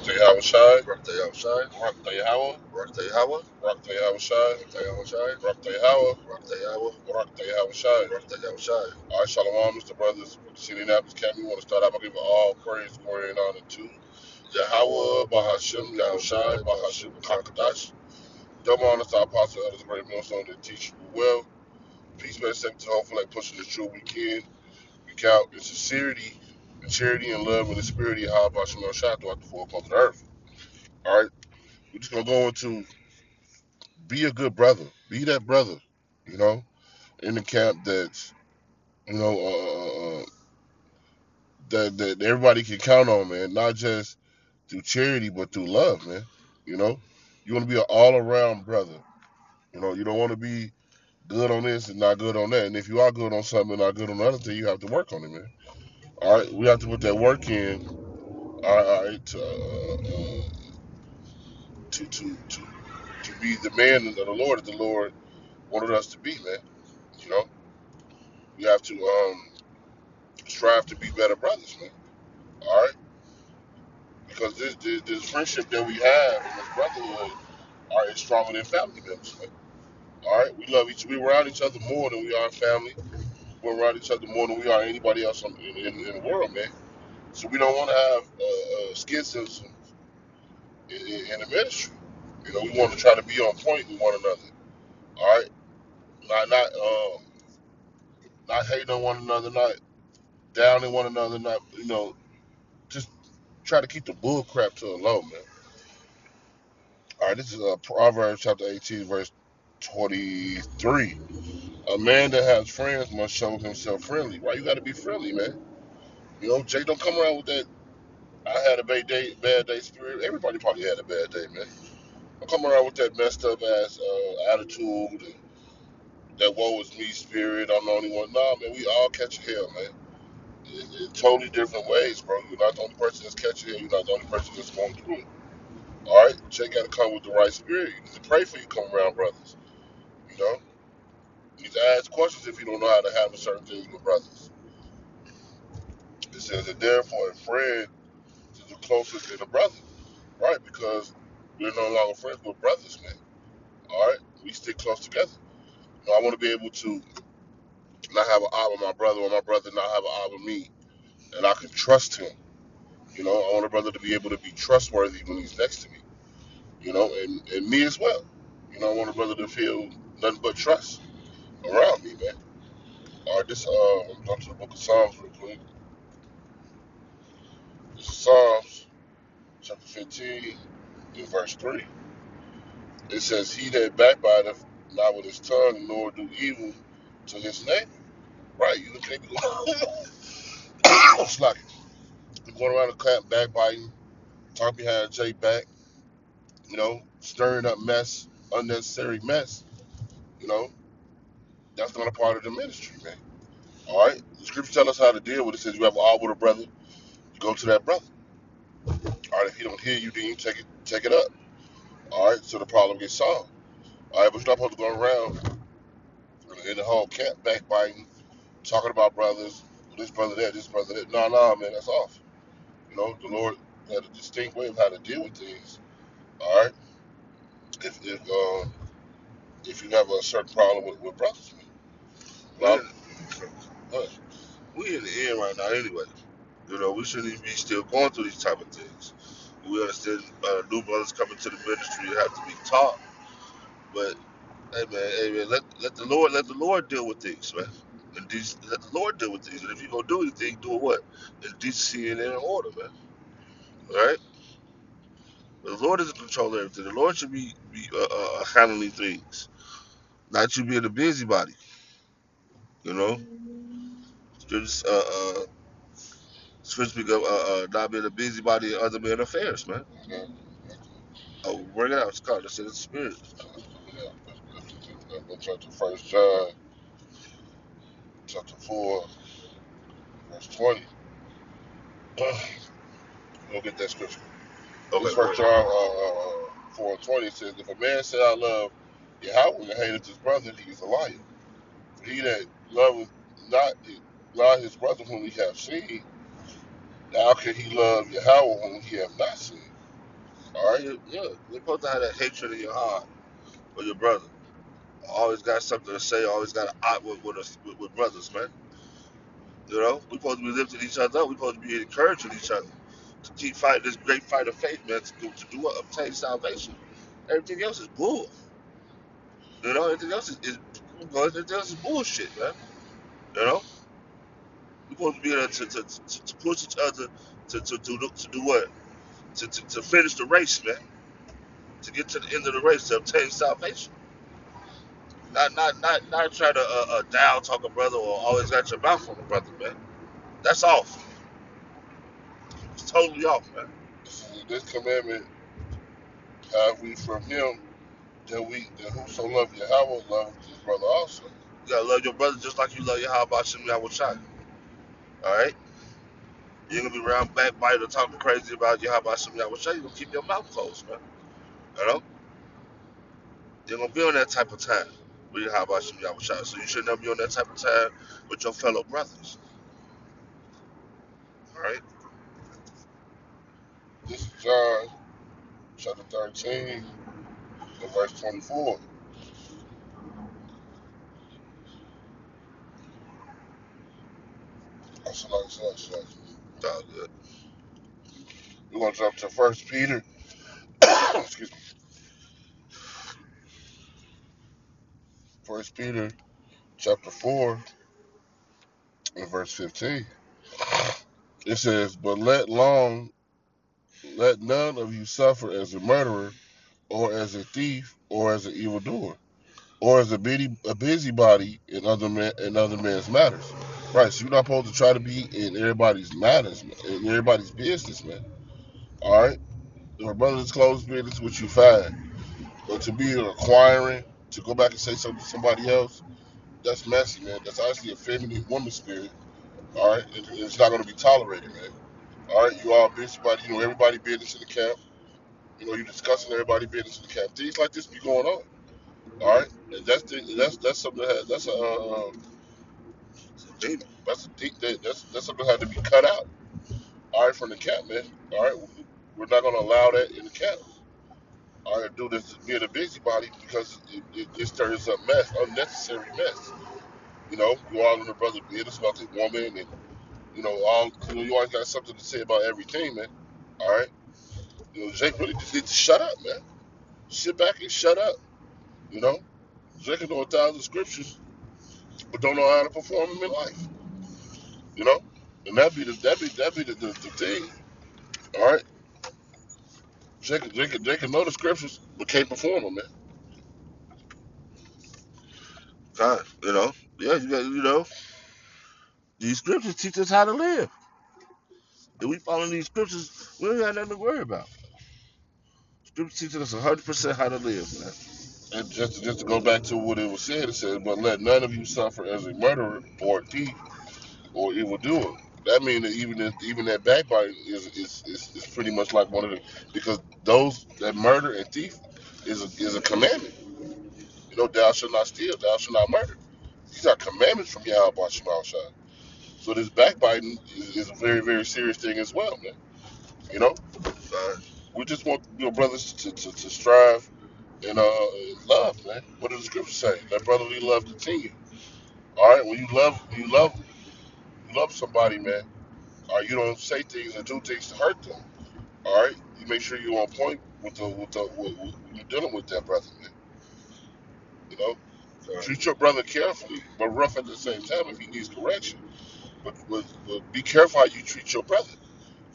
Day Howard Shai. Rock Day outside. Rock Day Howard. Rock Day Howard. Rock Day Howard Shai. Rock Day outside. Rock Day Howard. Rock Day Howard. Rock Day Howard Shai. Rock Day outside. All right, Shalom, Mr. Brothers. With the Indianapolis Camp, we want to start out by giving all praise, glory, and honor to Yahweh, Bahashim, Yahushai, Bahashim, Kakadash. Double honor to our apostle, elders, and great millstone that teach you well. Peace, be accepted to hopefully like pushing the truth we can. We count in sincerity, and charity, and love, and the spirit of Yahweh, Bahashim, Yahushai throughout the four corners of the earth. All right, we're just going to go into be a good brother. Be that brother, you know, in the camp that's, you know, that everybody can count on, man. Not just through charity, but through love, man. You know, you want to be an all-around brother. You know, you don't want to be good on this and not good on that. And if you are good on something and not good on the other thing, you have to work on it, man. All right, we have to put that work in. All right, to be the man of the Lord that the Lord wanted us to be, man. You know, we have to strive to be better brothers, man. All right, because this friendship that we have and this brotherhood are stronger than family members, man. All right, we love each. We around each other more than we are family. We're around each other more than we are anybody else in the world, man. So we don't want to have schisms in the ministry. You know, we want to try to be on point with one another. All right, not hating on one another, not downing one another, not just try to keep the bull crap to a low, man. All right, this is Proverbs chapter 18, verse 23. A man that has friends must show himself friendly. Why you got to be friendly, man? You know, Jay, don't come around with that. I had a bad day spirit. Everybody probably had a bad day, man. Don't come around with that messed up ass attitude and that woe is me spirit. I'm the only one. Nah, man, we all catch hell, man. In totally different ways, bro. You're not the only person that's catching hell. You're not the only person that's going through it. All right, Jay got to come with the right spirit. You need to pray for you come around brothers. You know, you need to ask questions if you don't know how to handle certain things with brothers. It says that therefore a friend is the closest than a brother, right? Because we're no longer friends, we're brothers, man. All right, we stick close together. You know, I want to be able to not have an eye with my brother, or my brother not have an eye with me, and I can trust him. You know, I want a brother to be able to be trustworthy when he's next to me. You know, and me as well. You know, I want a brother to feel nothing but trust around me, man. All right, this I'm going to the book of Psalms real quick. This is Psalms chapter 15 in verse 3. It says, "He that backbiteth not with his tongue, nor do evil to his neighbor." Right? You can't be going, slacking. You're going around the camp backbiting, talking behind Jay back, you know, stirring up mess, unnecessary mess. You know, that's not a part of the ministry, man. All right? The scripture tells us how to deal with it. It says you have all with a brother, you go to that brother. All right, if he don't hear you, then you take it up. All right, so the problem gets solved. All right, but you're not supposed to go around in the whole camp backbiting, talking about brothers, this brother that, this brother that. No, man, that's off. You know, the Lord had a distinct way of how to deal with things. All right, if if um, if you have a certain problem with brothers, We're, well, uh, we in the end right now anyway. You know, we shouldn't even be still going through these type of things. We understand new brothers coming to the ministry have to be taught. But hey man, let the Lord deal with things, man. Let the Lord deal with things. And if you're gonna do anything, do it what? In decency and in order, man. All right? The Lord is in control of everything. The Lord should be handling things, not you being a busybody. You know, just speak of not being a busybody in other men's affairs, man. yeah, Oh, bring it out. It's called the spirit. yeah. Let's go to First John chapter 4, verse 20. We'll get that scripture. Okay, This First John 4 and 20 says, "If a man say I love Yahweh and hateth his brother, he is a liar. For he that loveth not his brother whom he hath seen, how can he love Yahweh whom he hath not seen?" All right, yeah, you're supposed to have that hatred in your heart for your brother. Always got something to say. Always got to opt with us with brothers, man. You know, we supposed to be lifting each other up. We supposed to be encouraging each other to keep fighting this great fight of faith, man. To do what? Obtain salvation. Everything else is bull. You know, everything else is bullshit, man. You know, we supposed to be able to push each other to do what? To finish the race, man. To get to the end of the race to obtain salvation. Not try to down talk a brother or always got your mouth on a brother, man. That's off. It's totally off, man. This commandment have we from him that whoso love Yahweh love his brother also. You gotta love your brother just like you love your how about Shem Yahweh. Alright? You ain't gonna be around backbiting or talking crazy about your how about Shem Yahweh. You gonna keep your mouth closed, man. You know? You're gonna be on that type of time with your how about Shem Yahweh. So you should never be on that type of time with your fellow brothers. Alright? This is John chapter 13 and verse 24. That's a nice section. It's all good. We're gonna jump to First Peter. Excuse me. First Peter chapter 4 and verse 15. It says, "But let none of you suffer as a murderer, or as a thief, or as an evildoer, or as a busybody in other men's matters." Right. So you're not supposed to try to be in everybody's matters, in everybody's business, man. All right. If a brother's closed business, which you fine, but to be acquiring, to go back and say something to somebody else, that's messy, man. That's actually a feminine woman spirit. All right. It's not going to be tolerated, man. All right. You all busybody. Everybody business in the camp. You're discussing everybody business in the camp. Things like this be going on. All right. And that's something that's a deep that's something that had to be cut out. All right, from the camp, man. All right. We're not going to allow that in the camp. All right, do this near the busybody because it just stirs up mess, unnecessary mess. You all in the brother business about the woman, and you always got something to say about everything, man. All right. Jake really just needs to shut up, man. Sit back and shut up. You know, Jake can know 1,000 scriptures, but don't know how to perform them in life. You know, and that'd be the thing. All right, Jake can know the scriptures, but can't perform them, man. God, yeah, these scriptures teach us how to live. If we follow these scriptures, we don't got nothing to worry about. Scripture teaches us 100% how to live, man. And just to go back to what it was said, it said, "But let none of you suffer as a murderer or a thief or evildoer." That means that even that backbiting is pretty much like one of the, because those that murder and thief is a commandment. Thou shalt not steal, thou shalt not murder. These are commandments from Yahweh Shai. So this backbiting is a very, very serious thing as well, man. You know, Uh, we just want brothers to strive and love, man. What does the scripture say? Let brotherly love continue. All right, when you love somebody, man. All right, you don't say things and do things to hurt them. All right, you make sure you're on point with when you're dealing with that brother, man. You know, treat your brother carefully, but rough at the same time if he needs correction. But be careful how you treat your brother.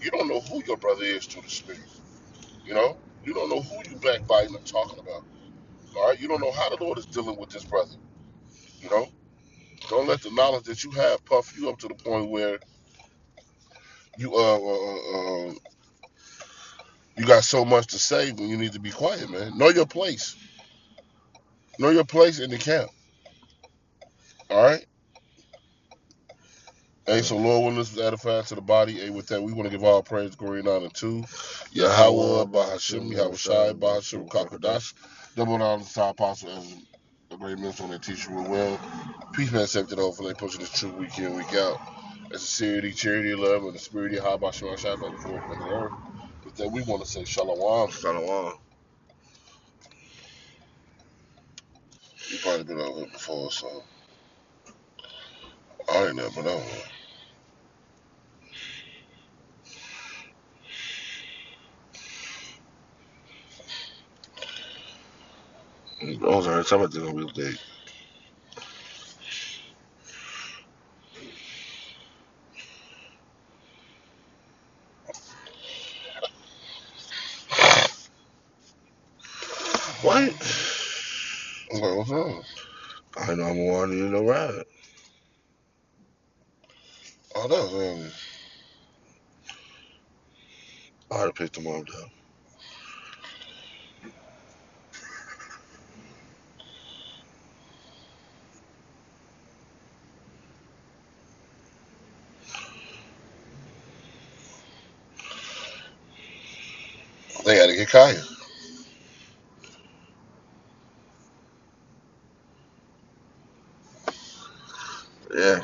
You don't know who your brother is to the spirit. You know, you don't know who you backbiting and talking about. All right, you don't know how the Lord is dealing with this brother. You know, don't let the knowledge that you have puff you up to the point where you got so much to say when you need to be quiet, man. Know your place. Know your place in the camp. All right. Hey, so Lord, when this was edified to the body, hey, with that, we want to give all praise, glory, and honor to Yahweh, Bahashim, Yahweh Shai, Bahashim, Kakadash. Double honor to our apostle as a great minister and teacher will well. Peace, man, accepted over. They pushing this truth week in, week out. As a sincerity, charity, love, and the spirit of Yahweh, Bahashim, Shai, by the forth of the earth. With that we want to say shalom. Shalom. You probably been over here before, so I ain't never been over here. I was already talking about this gonna be late. What? Okay, what's wrong? I know I'm wanting you to ride. Oh, that's early. I had to pick them up though. They had to get Kaya. Yeah.